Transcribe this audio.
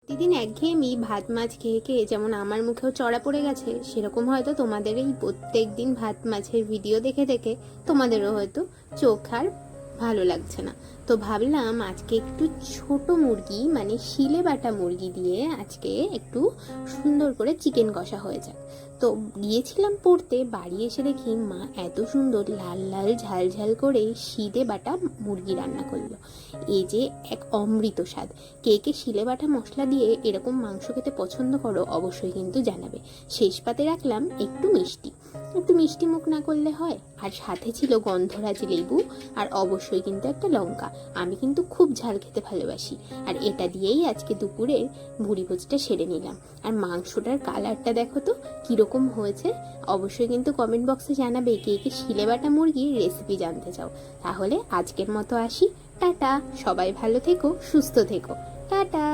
প্রতিদিন একঘেয়েমি ভাত মাছ খেয়ে খেয়ে যেমন আমার মুখেও চড়া পড়ে গেছে, সেরকম হয়তো তোমাদের এই প্রত্যেক দিন ভাত মাছের ভিডিও দেখে দেখে তোমাদেরও হয়তো চোখ আর ভালো লাগছে না। তো ভাবলাম আজকে একটু ছোট মুরগি মানে শিলে বাটা মুরগি দিয়ে আজকে একটু সুন্দর করে চিকেন কষা হয়ে যাক। তো গিয়েছিলাম পড়তে, বাড়ি এসে দেখি মা এত সুন্দর লাল লাল ঝাল ঝাল করে শিলে বাটা মুরগি রান্না করলো। এই যে এক অমৃত স্বাদ। কে কে শিলে বাটা মশলা দিয়ে এরকম মাংস খেতে পছন্দ করো অবশ্যই কিন্তু জানাবে। শেষ পাতে রাখলাম একটু মিষ্টি, একটু মিষ্টি মুখ না করলে হয়। আর সাথে ছিল গন্ধরাজ লেবু, আর অবশ্যই কিন্তু একটা লঙ্কা। আমি কিন্তু খুব ঝাল খেতে ভালোবাসি। আর এটা দিয়েই আজকে দুপুরের ভুড়িভোজটা সেরে নিলাম। আর মাংসটার কালারটা দেখো তো কিরকম হয়েছে। অবশ্যই কিন্তু কমেন্ট বক্সে জানাবে কে কে শিলে বাটা মুরগির রেসিপি জানতে চাও। তাহলে আজকের মতো আসি, টাটা। সবাই ভালো থেকো, সুস্থ থেকো, টাটা।